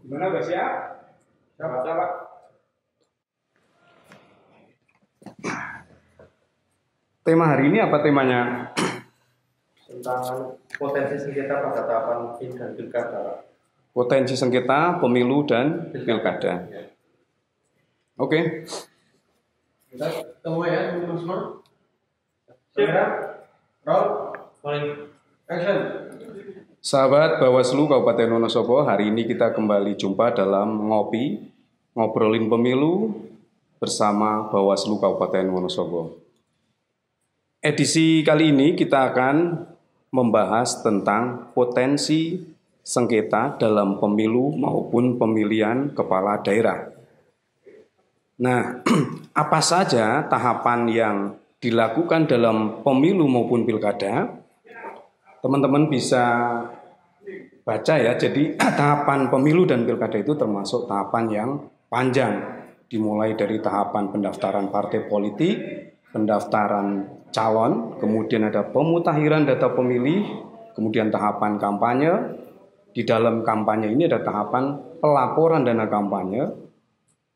Gimana udah siap? Siap, Pak. Tema hari ini apa temanya? Tentang potensi sengketa pada tahapan PIL dan pilkada. Potensi sengketa pemilu dan pilkada. Oke. Kita ketemu ya, semua. Siap. Roll. Action. Sahabat Bawaslu Kabupaten Wonosobo, hari ini kita kembali jumpa dalam ngobrolin pemilu bersama Bawaslu Kabupaten Wonosobo. Edisi kali ini kita akan membahas tentang potensi sengketa dalam pemilu maupun pemilihan kepala daerah. Nah, apa saja tahapan yang dilakukan dalam pemilu maupun pilkada? Teman-teman bisa baca ya, jadi tahapan pemilu dan pilkada itu termasuk tahapan yang panjang. Dimulai dari tahapan pendaftaran partai politik, pendaftaran calon, kemudian ada pemutakhiran data pemilih, kemudian tahapan kampanye. Di dalam kampanye ini ada tahapan pelaporan dana kampanye.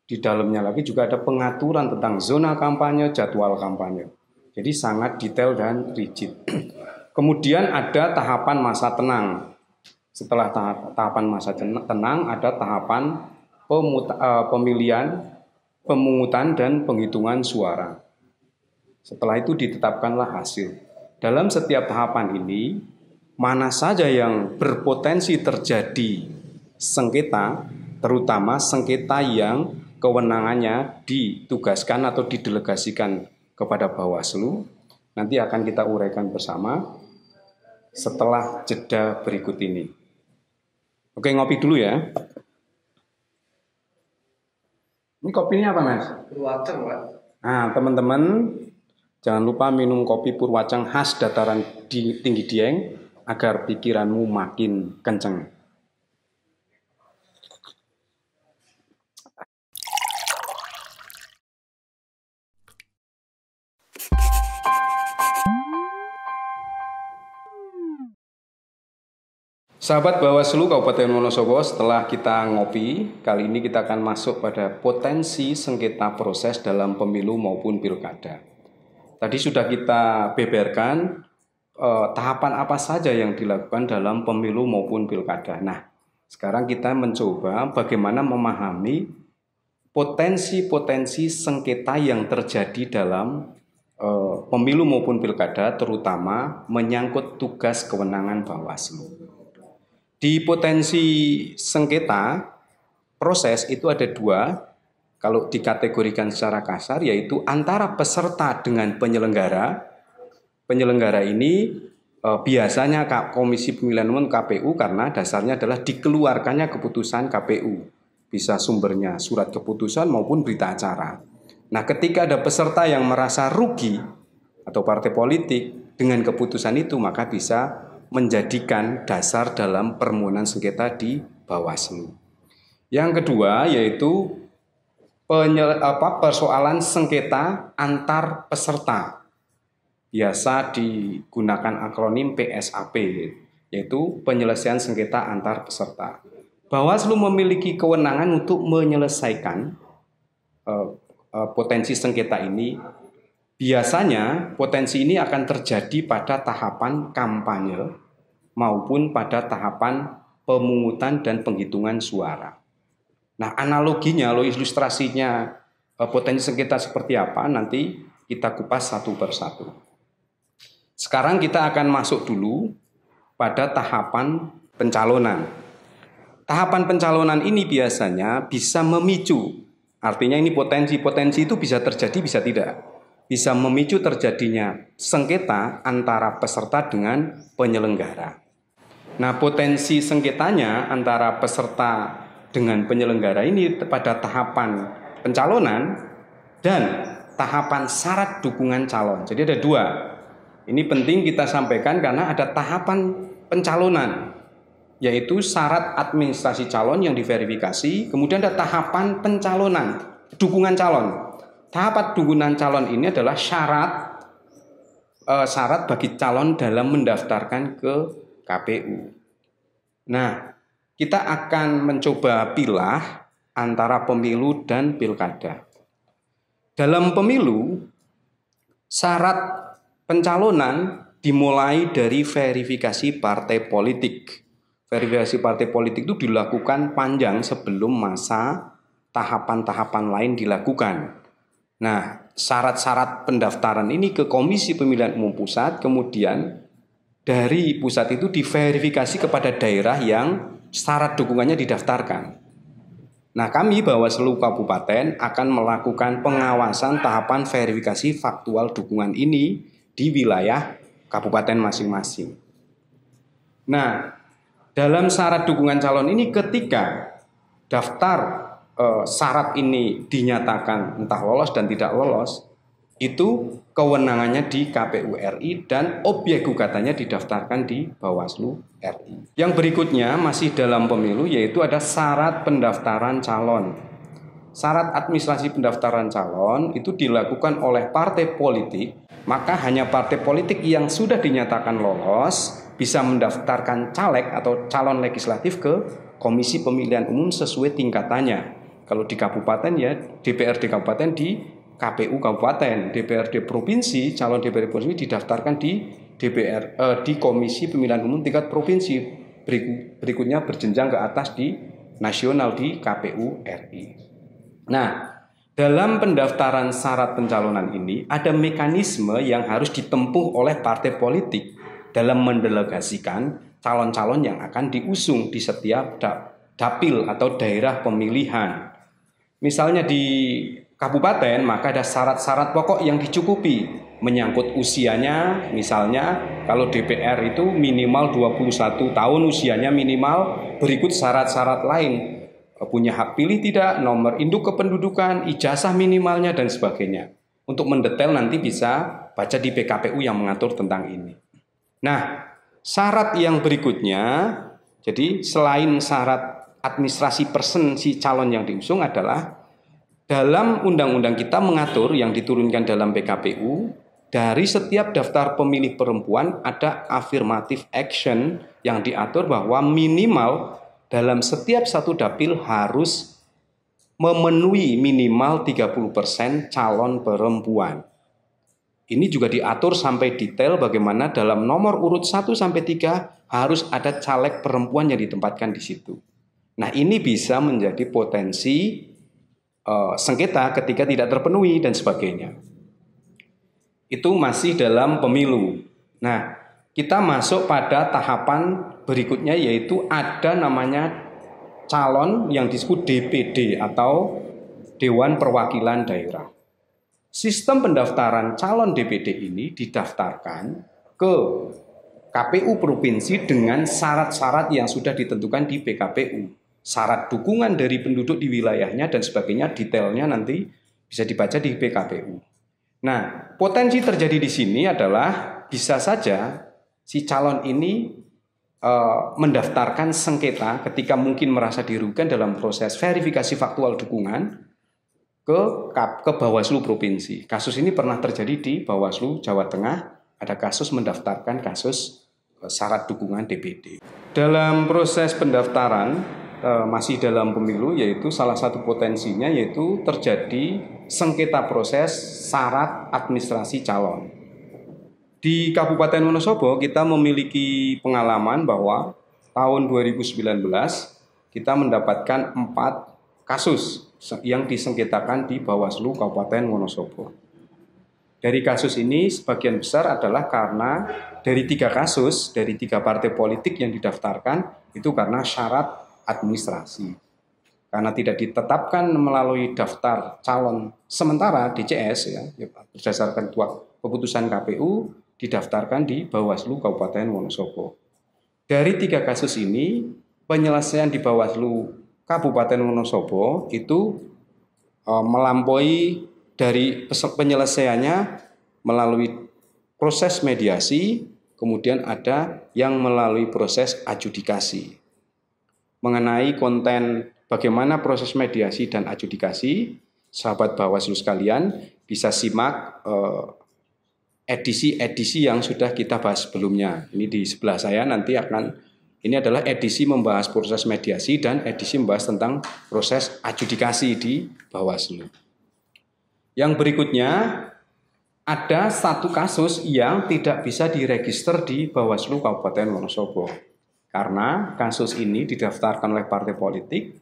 Di dalamnya lagi juga ada pengaturan tentang zona kampanye, jadwal kampanye. Jadi sangat detail dan rigid. Kemudian ada tahapan masa tenang. Setelah tahapan masa tenang ada tahapan pemilihan, pemungutan dan penghitungan suara. Setelah itu ditetapkanlah hasil. Dalam setiap tahapan ini, mana saja yang berpotensi terjadi sengketa, terutama sengketa yang kewenangannya ditugaskan atau didelegasikan kepada Bawaslu, nanti akan kita uraikan bersama setelah jeda berikut ini. Oke, ngopi dulu ya. Ini kopinya apa, Mas? Purwacang, Pak. Nah, teman-teman, jangan lupa minum kopi Purwacang khas dataran tinggi Dieng agar pikiranmu makin kenceng. Sahabat Bawaslu Kabupaten Wonosobo, setelah kita ngopi, kali ini kita akan masuk pada potensi sengketa proses dalam pemilu maupun pilkada. Tadi sudah kita beberkan tahapan apa saja yang dilakukan dalam pemilu maupun pilkada. Nah, sekarang kita mencoba bagaimana memahami potensi-potensi sengketa yang terjadi dalam pemilu maupun pilkada, terutama menyangkut tugas kewenangan Bawaslu. Di potensi sengketa proses itu ada dua, kalau dikategorikan secara kasar, yaitu antara peserta dengan penyelenggara. Penyelenggara ini biasanya Komisi Pemilihan Umum KPU, karena dasarnya adalah dikeluarkannya keputusan KPU. Bisa sumbernya surat keputusan maupun berita acara. Nah, ketika ada peserta yang merasa rugi atau partai politik dengan keputusan itu, maka bisa menjadikan dasar dalam permohonan sengketa di Bawaslu. Yang kedua yaitu persoalan sengketa antar peserta. Biasa digunakan akronim PSAP, yaitu penyelesaian sengketa antar peserta. Bawaslu memiliki kewenangan untuk menyelesaikan potensi sengketa ini. Biasanya potensi ini akan terjadi pada tahapan kampanye maupun pada tahapan pemungutan dan penghitungan suara. Nah, analoginya, ilustrasinya potensi sengketa seperti apa, nanti kita kupas satu persatu. Sekarang kita akan masuk dulu pada tahapan pencalonan. Tahapan pencalonan ini biasanya bisa memicu, artinya ini potensi itu bisa terjadi, bisa tidak. Bisa memicu terjadinya sengketa antara peserta dengan penyelenggara. Nah, potensi sengketanya antara peserta dengan penyelenggara ini pada tahapan pencalonan dan tahapan syarat dukungan calon. Jadi ada dua. Ini penting kita sampaikan karena ada tahapan pencalonan, yaitu syarat administrasi calon yang diverifikasi, kemudian ada tahapan pencalonan, dukungan calon. Tahapan dukungan calon ini adalah syarat bagi calon dalam mendaftarkan ke KPU. Nah, kita akan mencoba pilah antara pemilu dan pilkada. Dalam pemilu, syarat pencalonan dimulai dari verifikasi partai politik. Verifikasi partai politik itu dilakukan panjang sebelum masa tahapan-tahapan lain dilakukan. Nah, syarat-syarat pendaftaran ini ke Komisi Pemilihan Umum Pusat, kemudian dari pusat itu diverifikasi kepada daerah yang syarat dukungannya didaftarkan. Nah, kami Bawaslu Kabupaten akan melakukan pengawasan tahapan verifikasi faktual dukungan ini di wilayah kabupaten masing-masing. Nah, dalam syarat dukungan calon ini ketika daftar syarat ini dinyatakan entah lolos dan tidak lolos, itu kewenangannya di KPU RI dan objek gugatannya didaftarkan di Bawaslu RI. Yang berikutnya masih dalam pemilu yaitu ada syarat pendaftaran calon. Syarat administrasi pendaftaran calon itu dilakukan oleh partai politik, maka hanya partai politik yang sudah dinyatakan lolos bisa mendaftarkan caleg atau calon legislatif ke Komisi Pemilihan Umum sesuai tingkatannya. Kalau di kabupaten ya DPRD kabupaten di KPU kabupaten, DPRD provinsi, calon DPRD provinsi didaftarkan di di Komisi Pemilihan Umum tingkat provinsi. Berikutnya berjenjang ke atas di nasional di KPU RI. Nah, dalam pendaftaran syarat pencalonan ini ada mekanisme yang harus ditempuh oleh partai politik dalam mendelegasikan calon-calon yang akan diusung di setiap dapil atau daerah pemilihan. Misalnya di kabupaten, maka ada syarat-syarat pokok yang dicukupi menyangkut usianya. Misalnya kalau DPR itu minimal 21 tahun usianya minimal, berikut syarat-syarat lain, punya hak pilih tidak, nomor induk kependudukan, ijazah minimalnya dan sebagainya. Untuk mendetail nanti bisa baca di PKPU yang mengatur tentang ini. Nah, syarat yang berikutnya, jadi selain syarat administrasi person si calon yang diusung adalah dalam undang-undang kita mengatur yang diturunkan dalam PKPU, dari setiap daftar pemilih perempuan ada affirmative action yang diatur bahwa minimal dalam setiap satu dapil harus memenuhi minimal 30% calon perempuan. Ini juga diatur sampai detail bagaimana dalam nomor urut 1 sampai 3 harus ada caleg perempuan yang ditempatkan di situ. Nah, ini bisa menjadi potensi sengketa ketika tidak terpenuhi dan sebagainya. Itu masih dalam pemilu. Nah, kita masuk pada tahapan berikutnya yaitu ada namanya calon yang disebut DPD atau Dewan Perwakilan Daerah. Sistem pendaftaran calon DPD ini didaftarkan ke KPU provinsi dengan syarat-syarat yang sudah ditentukan di PKPU. Syarat dukungan dari penduduk di wilayahnya dan sebagainya, detailnya nanti bisa dibaca di PKPU. Nah, potensi terjadi di sini adalah bisa saja si calon ini mendaftarkan sengketa ketika mungkin merasa dirugikan dalam proses verifikasi faktual dukungan ke Bawaslu provinsi. Kasus ini pernah terjadi di Bawaslu Jawa Tengah, ada kasus mendaftarkan kasus syarat dukungan DPD. Dalam proses pendaftaran masih dalam pemilu, yaitu salah satu potensinya yaitu terjadi sengketa proses syarat administrasi calon. Di Kabupaten Wonosobo kita memiliki pengalaman bahwa tahun 2019 kita mendapatkan 4 kasus yang disengketakan di Bawaslu Kabupaten Wonosobo. Dari kasus ini sebagian besar adalah karena dari 3 kasus, dari 3 partai politik yang didaftarkan itu karena syarat administrasi. Karena tidak ditetapkan melalui daftar calon sementara DCS ya berdasarkan keputusan KPU didaftarkan di Bawaslu Kabupaten Wonosobo. Dari 3 kasus ini penyelesaian di Bawaslu Kabupaten Wonosobo itu melampaui dari penyelesaiannya melalui proses mediasi, kemudian ada yang melalui proses adjudikasi. Mengenai konten bagaimana proses mediasi dan adjudikasi, sahabat Bawaslu sekalian bisa simak edisi-edisi yang sudah kita bahas sebelumnya. Ini di sebelah saya nanti akan Ini adalah edisi membahas proses mediasi dan edisi membahas tentang proses adjudikasi di Bawaslu. Yang berikutnya, ada satu kasus yang tidak bisa diregister di Bawaslu Kabupaten Wonosobo. Karena kasus ini didaftarkan oleh partai politik,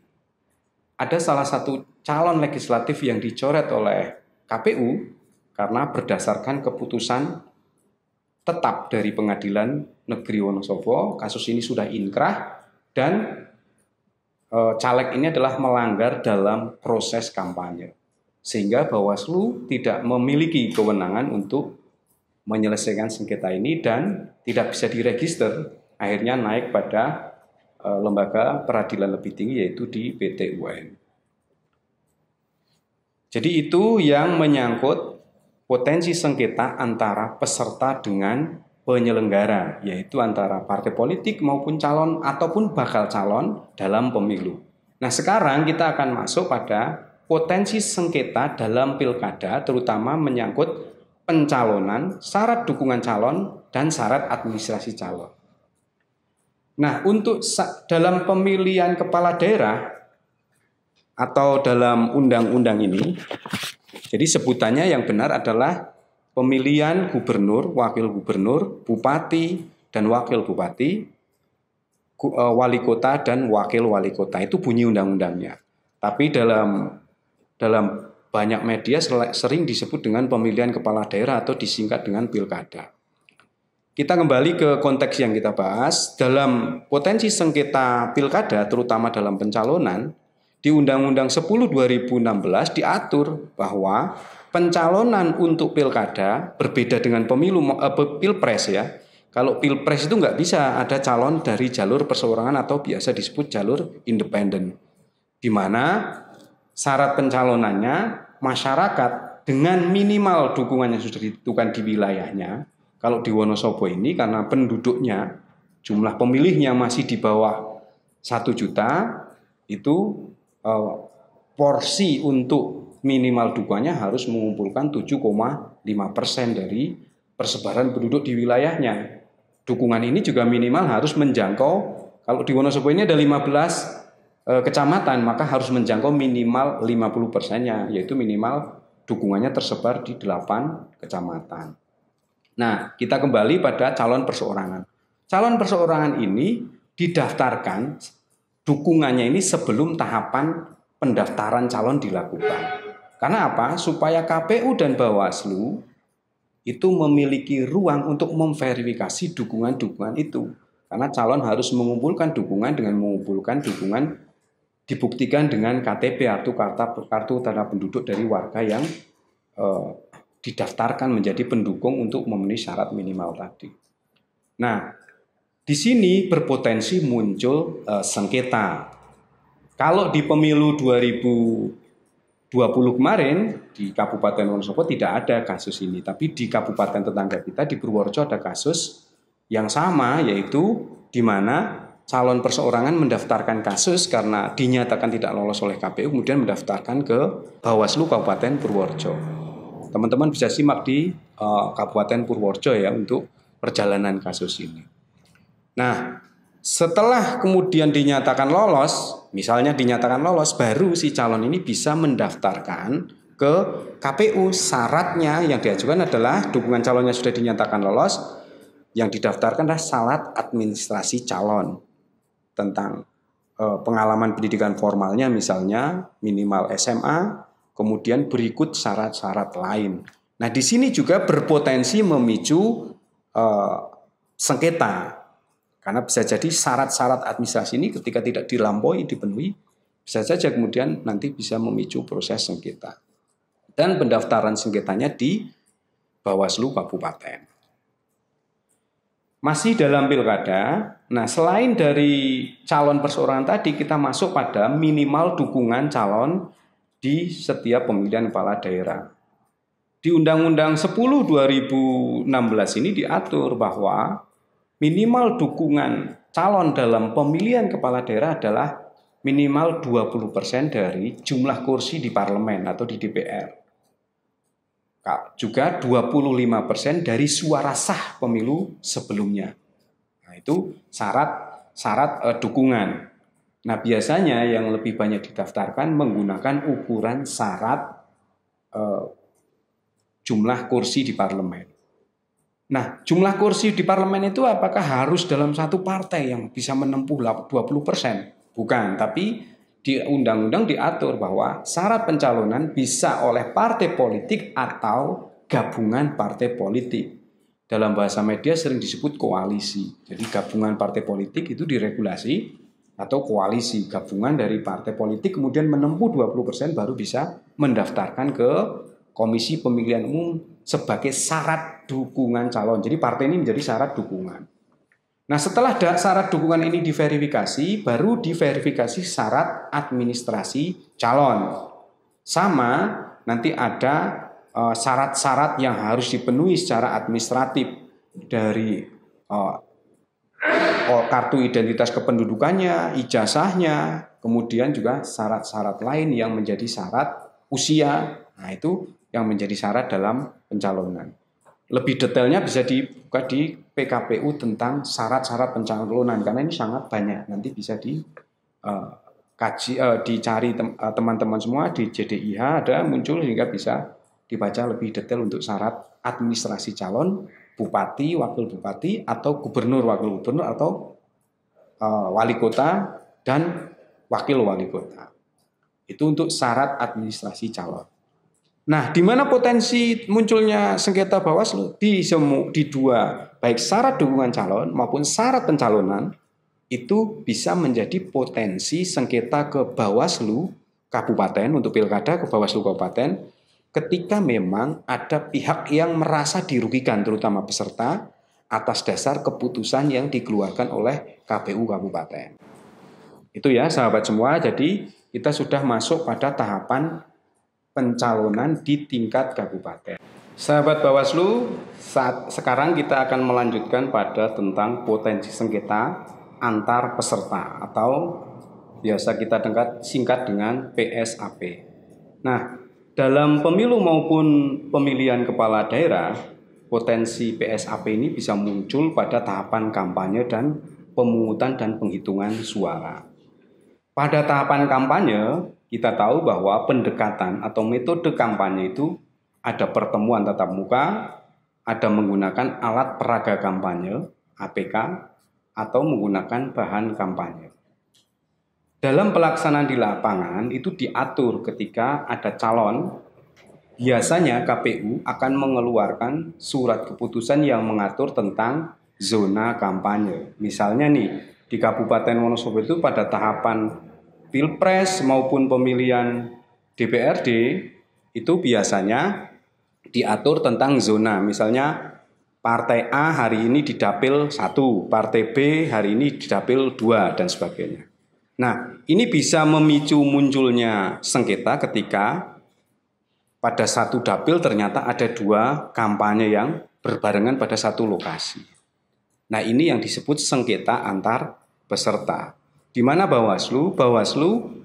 ada salah satu calon legislatif yang dicoret oleh KPU karena berdasarkan keputusan tetap dari Pengadilan Negeri Wonosobo, kasus ini sudah inkrah dan caleg ini adalah melanggar dalam proses kampanye. Sehingga Bawaslu tidak memiliki kewenangan untuk menyelesaikan sengketa ini dan tidak bisa diregister, akhirnya naik pada lembaga peradilan lebih tinggi yaitu di PT UN. Jadi itu yang menyangkut potensi sengketa antara peserta dengan penyelenggara, yaitu antara partai politik maupun calon ataupun bakal calon dalam pemilu. Nah, sekarang kita akan masuk pada potensi sengketa dalam pilkada, terutama menyangkut pencalonan, syarat dukungan calon, dan syarat administrasi calon. Nah, untuk dalam pemilihan kepala daerah atau dalam undang-undang ini, jadi sebutannya yang benar adalah pemilihan gubernur, wakil gubernur, bupati, dan wakil bupati, wali kota, dan wakil wali kota. Itu bunyi undang-undangnya. Tapi dalam banyak media sering disebut dengan pemilihan kepala daerah atau disingkat dengan pilkada. Kita kembali ke konteks yang kita bahas. Dalam potensi sengketa pilkada, terutama dalam pencalonan, di Undang-Undang 10 2016 diatur bahwa pencalonan untuk pilkada berbeda dengan pilpres ya. Kalau pilpres itu nggak bisa ada calon dari jalur perseorangan atau biasa disebut jalur independen. Di mana syarat pencalonannya masyarakat dengan minimal dukungan yang sudah ditentukan di wilayahnya. Kalau di Wonosobo ini karena penduduknya, jumlah pemilihnya masih di bawah 1 juta, itu porsi untuk minimal dukungannya harus mengumpulkan 7,5% dari persebaran penduduk di wilayahnya. Dukungan ini juga minimal harus menjangkau, kalau di Wonosobo ini ada 15 kecamatan, maka harus menjangkau minimal 50%-nya, yaitu minimal dukungannya tersebar di 8 kecamatan. Nah, kita kembali pada calon perseorangan. Calon perseorangan ini didaftarkan dukungannya ini sebelum tahapan pendaftaran calon dilakukan. Karena apa? Supaya KPU dan Bawaslu itu memiliki ruang untuk memverifikasi dukungan-dukungan itu. Karena calon harus mengumpulkan dukungan dengan mengumpulkan dukungan dibuktikan dengan KTP atau kartu tanda penduduk dari warga yang didaftarkan menjadi pendukung untuk memenuhi syarat minimal tadi. Nah, di sini berpotensi muncul sengketa. Kalau di pemilu 2020 kemarin di Kabupaten Wonosobo tidak ada kasus ini, tapi di kabupaten tetangga kita di Purworejo ada kasus yang sama, yaitu di mana calon perseorangan mendaftarkan kasus karena dinyatakan tidak lolos oleh KPU, kemudian mendaftarkan ke Bawaslu Kabupaten Purworejo. Teman-teman bisa simak di Kabupaten Purworejo ya untuk perjalanan kasus ini. Nah, setelah kemudian dinyatakan lolos, misalnya dinyatakan lolos, baru si calon ini bisa mendaftarkan ke KPU. Syaratnya yang diajukan adalah dukungan calonnya sudah dinyatakan lolos, yang didaftarkan adalah syarat administrasi calon tentang pengalaman pendidikan formalnya misalnya minimal SMA, kemudian berikut syarat-syarat lain. Nah, di sini juga berpotensi memicu sengketa. Karena bisa jadi syarat-syarat administrasi ini ketika tidak dilampaui, dipenuhi, bisa saja kemudian nanti bisa memicu proses sengketa. Dan pendaftaran sengketanya di Bawaslu Kabupaten. Masih dalam pilkada, nah selain dari calon perseorangan tadi, kita masuk pada minimal dukungan calon di setiap pemilihan kepala daerah. Di Undang-Undang 10 2016 ini diatur bahwa minimal dukungan calon dalam pemilihan kepala daerah adalah minimal 20% dari jumlah kursi di parlemen atau di DPR. Juga 25% dari suara sah pemilu sebelumnya. Nah, itu syarat syarat dukungan. Nah, biasanya yang lebih banyak didaftarkan menggunakan ukuran syarat jumlah kursi di parlemen. Nah, jumlah kursi di parlemen itu apakah harus dalam satu partai yang bisa menempuh 20%? Bukan, tapi di undang-undang diatur bahwa syarat pencalonan bisa oleh partai politik atau gabungan partai politik. Dalam bahasa media sering disebut koalisi. Jadi gabungan partai politik itu diregulasi atau koalisi, gabungan dari partai politik kemudian menempuh 20% baru bisa mendaftarkan ke Komisi Pemilihan Umum sebagai syarat dukungan calon. Jadi partai ini menjadi syarat dukungan. Nah, setelah syarat dukungan ini diverifikasi, baru diverifikasi syarat administrasi calon. Sama, nanti ada syarat-syarat yang harus dipenuhi secara administratif dari kartu identitas kependudukannya, ijazahnya, kemudian juga syarat-syarat lain yang menjadi syarat usia. Nah, itu yang menjadi syarat dalam pencalonan. Lebih detailnya bisa dibuka di PKPU tentang syarat-syarat pencalonan karena ini sangat banyak. Nanti bisa dicari teman-teman semua di JDIH ada muncul sehingga bisa dibaca lebih detail untuk syarat administrasi calon, bupati, wakil bupati, atau gubernur, wakil gubernur, atau wali kota dan wakil wali kota. Itu untuk syarat administrasi calon. Nah, di mana potensi munculnya sengketa Bawaslu? Di dua, baik syarat dukungan calon maupun syarat pencalonan, itu bisa menjadi potensi sengketa ke Bawaslu Kabupaten untuk pilkada ke Bawaslu Kabupaten ketika memang ada pihak yang merasa dirugikan, terutama peserta, atas dasar keputusan yang dikeluarkan oleh KPU Kabupaten. Itu ya sahabat semua, jadi kita sudah masuk pada tahapan pencalonan di tingkat kabupaten. Sahabat Bawaslu, sekarang kita akan melanjutkan pada tentang potensi sengketa antar peserta atau biasa kita singkat dengan PSAP. Nah, dalam pemilu maupun pemilihan kepala daerah, potensi PSAP ini bisa muncul pada tahapan kampanye dan pemungutan dan penghitungan suara. Pada tahapan kampanye, kita tahu bahwa pendekatan atau metode kampanye itu ada pertemuan tatap muka, ada menggunakan alat peraga kampanye, APK, atau menggunakan bahan kampanye. Dalam pelaksanaan di lapangan itu diatur ketika ada calon, biasanya KPU akan mengeluarkan surat keputusan yang mengatur tentang zona kampanye. Misalnya nih, di Kabupaten Wonosobo itu pada tahapan Pilpres maupun pemilihan DPRD itu biasanya diatur tentang zona. Misalnya Partai A hari ini di Dapil 1, Partai B hari ini di Dapil 2 dan sebagainya. Nah, ini bisa memicu munculnya sengketa ketika pada satu dapil ternyata ada dua kampanye yang berbarengan pada satu lokasi. Nah, ini yang disebut sengketa antar peserta. Di mana Bawaslu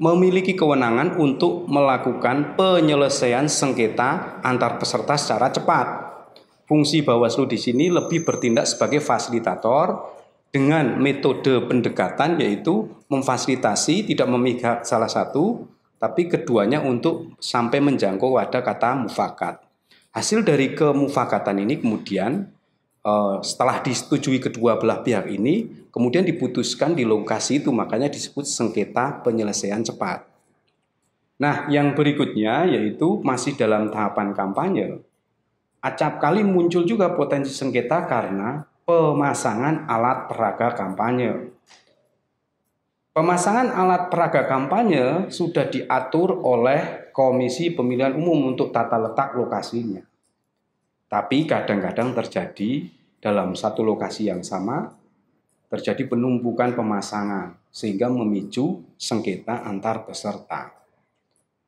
memiliki kewenangan untuk melakukan penyelesaian sengketa antar peserta secara cepat. Fungsi Bawaslu di sini lebih bertindak sebagai fasilitator dengan metode pendekatan yaitu memfasilitasi, tidak memihak salah satu, tapi keduanya untuk sampai menjangkau pada kata mufakat. Hasil dari kemufakatan ini kemudian setelah disetujui kedua belah pihak ini, kemudian diputuskan di lokasi itu, makanya disebut sengketa penyelesaian cepat. Nah, yang berikutnya yaitu masih dalam tahapan kampanye. Acap kali muncul juga potensi sengketa karena pemasangan alat peraga kampanye. Pemasangan alat peraga kampanye sudah diatur oleh Komisi Pemilihan Umum untuk tata letak lokasinya. Tapi kadang-kadang terjadi dalam satu lokasi yang sama, terjadi penumpukan pemasangan sehingga memicu sengketa antar peserta.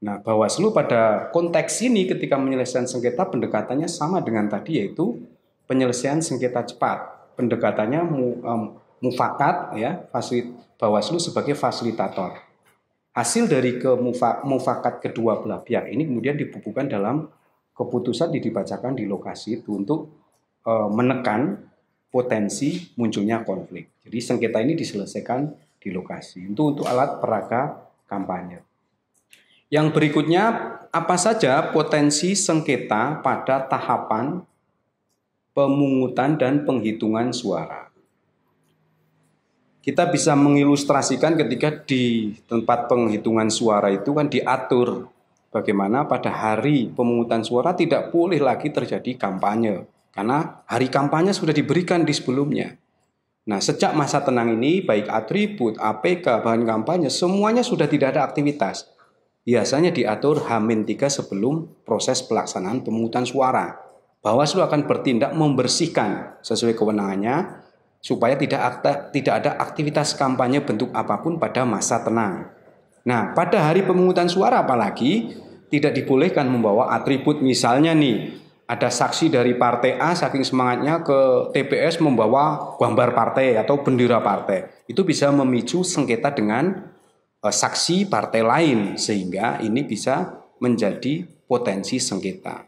Nah, Bawaslu pada konteks ini ketika menyelesaikan sengketa pendekatannya sama dengan tadi yaitu penyelesaian sengketa cepat. Pendekatannya mufakat ya, Bawaslu sebagai fasilitator. Hasil dari mufakat kedua belah pihak ini kemudian dibubuhkan dalam keputusan dibacakan di lokasi itu untuk menekan potensi munculnya konflik. Jadi sengketa ini diselesaikan di lokasi. Itu untuk alat peraga kampanye. Yang berikutnya, apa saja potensi sengketa pada tahapan pemungutan dan penghitungan suara? Kita bisa mengilustrasikan ketika di tempat penghitungan suara itu kan diatur bagaimana pada hari pemungutan suara tidak boleh lagi terjadi kampanye. Karena hari kampanye sudah diberikan di sebelumnya. Nah, sejak masa tenang ini, baik atribut, APK, bahan kampanye, semuanya sudah tidak ada aktivitas. Biasanya diatur H-3 sebelum proses pelaksanaan pemungutan suara. Bawaslu akan bertindak membersihkan sesuai kewenangannya, supaya tidak ada aktivitas kampanye bentuk apapun pada masa tenang. Nah, pada hari pemungutan suara apalagi tidak dibolehkan membawa atribut, misalnya nih, ada saksi dari partai A saking semangatnya ke TPS membawa gambar partai atau bendera partai. Itu bisa memicu sengketa dengan saksi partai lain, sehingga ini bisa menjadi potensi sengketa.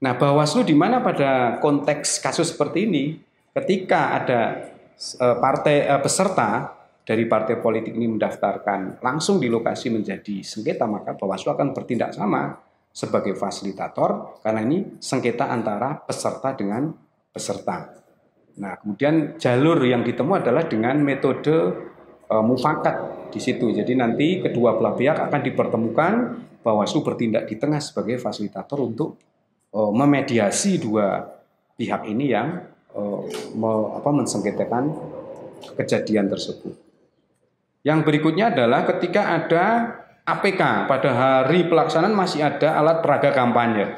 Nah, Bawaslu di mana pada konteks kasus seperti ini? Ketika ada peserta dari partai politik ini mendaftarkan langsung di lokasi menjadi sengketa, maka Bawaslu akan bertindak sama sebagai fasilitator karena ini sengketa antara peserta dengan peserta. Nah, kemudian jalur yang ditemu adalah dengan metode mufakat di situ. Jadi nanti kedua belah pihak akan dipertemukan, Bawaslu bertindak di tengah sebagai fasilitator untuk memediasi dua pihak ini yang mensengketakan kejadian tersebut. Yang berikutnya adalah ketika ada APK, pada hari pelaksanaan masih ada alat peraga kampanye.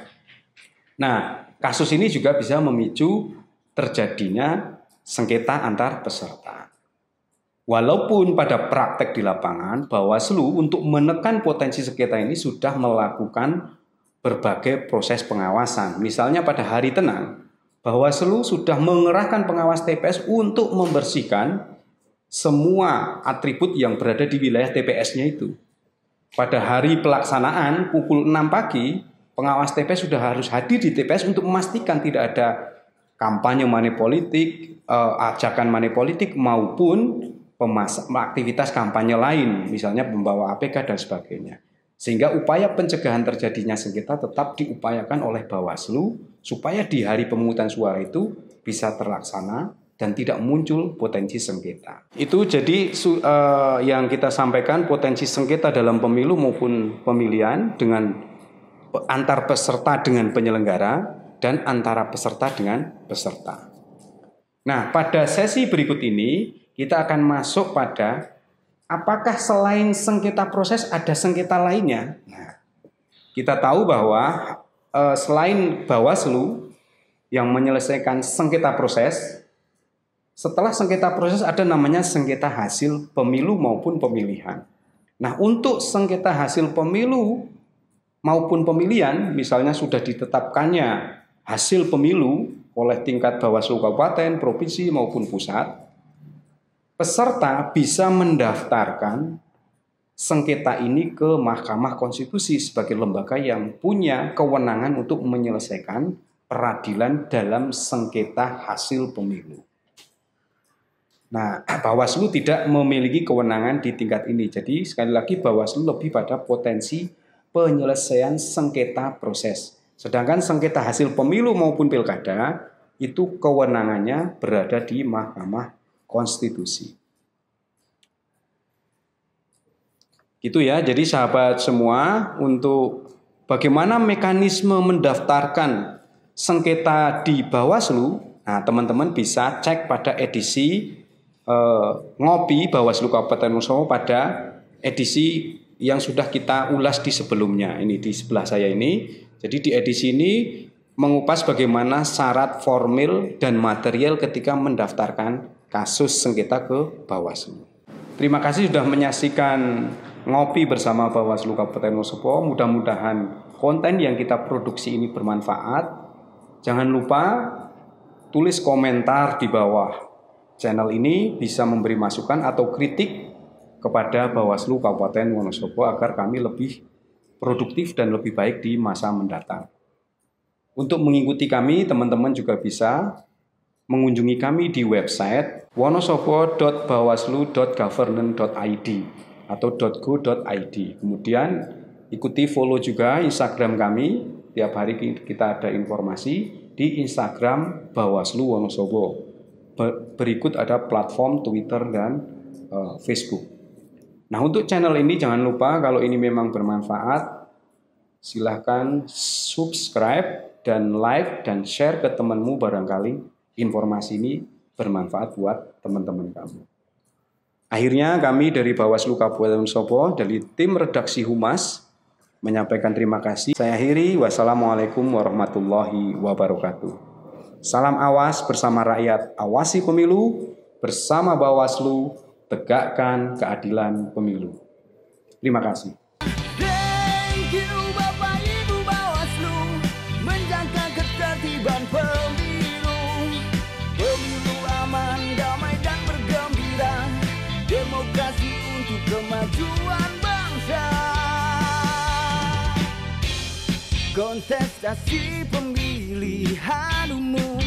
Nah, kasus ini juga bisa memicu terjadinya sengketa antar peserta. Walaupun pada praktek di lapangan, Bawaslu untuk menekan potensi sengketa ini sudah melakukan berbagai proses pengawasan. Misalnya pada hari tenang, Bawaslu sudah mengerahkan pengawas TPS untuk membersihkan semua atribut yang berada di wilayah TPS-nya itu. Pada hari pelaksanaan pukul 6 pagi, pengawas TPS sudah harus hadir di TPS untuk memastikan tidak ada kampanye money politik, ajakan money politik maupun aktivitas kampanye lain, misalnya membawa APK dan sebagainya. Sehingga upaya pencegahan terjadinya sengketa tetap diupayakan oleh Bawaslu supaya di hari pemungutan suara itu bisa terlaksana dan tidak muncul potensi sengketa. Itu jadi yang kita sampaikan potensi sengketa dalam pemilu maupun pemilihan dengan antar peserta dengan penyelenggara dan antara peserta dengan peserta. Nah, pada sesi berikut ini kita akan masuk pada apakah selain sengketa proses ada sengketa lainnya? Nah, kita tahu bahwa selain Bawaslu yang menyelesaikan sengketa proses, setelah sengketa proses ada namanya sengketa hasil pemilu maupun pemilihan. Nah, untuk sengketa hasil pemilu maupun pemilihan, misalnya sudah ditetapkannya hasil pemilu oleh tingkat Bawaslu kabupaten, provinsi maupun pusat, peserta bisa mendaftarkan sengketa ini ke Mahkamah Konstitusi sebagai lembaga yang punya kewenangan untuk menyelesaikan peradilan dalam sengketa hasil pemilu. Nah, Bawaslu tidak memiliki kewenangan di tingkat ini. Jadi sekali lagi Bawaslu lebih pada potensi penyelesaian sengketa proses. Sedangkan sengketa hasil pemilu maupun pilkada itu kewenangannya berada di Mahkamah Konstitusi. Gitu ya, jadi sahabat semua, untuk bagaimana mekanisme mendaftarkan sengketa di Bawaslu, nah teman-teman bisa cek pada edisi Ngopi Bawaslu Kabupaten Wonosobo pada edisi yang sudah kita ulas di sebelumnya. Ini di sebelah saya ini. Jadi di edisi ini mengupas bagaimana syarat formil dan material ketika mendaftarkan kasus sengketa ke Bawaslu. Terima kasih sudah menyaksikan Ngopi bersama Bawaslu Kabupaten Wonosobo. Mudah-mudahan konten yang kita produksi ini bermanfaat. Jangan lupa tulis komentar di bawah channel ini, bisa memberi masukan atau kritik kepada Bawaslu Kabupaten Wonosobo agar kami lebih produktif dan lebih baik di masa mendatang. Untuk mengikuti kami, teman-teman juga bisa mengunjungi kami di website wonosobo.bawaslu.governance.id atau .go.id. Kemudian ikuti follow juga Instagram kami. Tiap hari kita ada informasi di Instagram Bawaslu Wonosobo. Berikut ada platform Twitter dan Facebook. Nah, untuk channel ini jangan lupa kalau ini memang bermanfaat, silahkan subscribe dan like dan share ke temanmu barangkali informasi ini bermanfaat buat teman-teman kamu. Akhirnya kami dari Bawaslu Kabupaten Wonosobo dari tim redaksi Humas menyampaikan terima kasih. Saya akhiri, wassalamualaikum warahmatullahi wabarakatuh. Salam awas bersama rakyat, awasi pemilu, bersama Bawaslu, tegakkan keadilan pemilu. Terima kasih. Thank you Bapak Ibu Bawaslu, menjaga ketertiban pemilu. Pemilu aman, damai dan bergembira, demokrasi untuk kemajuan bangsa. Kontestasi pemilihan umum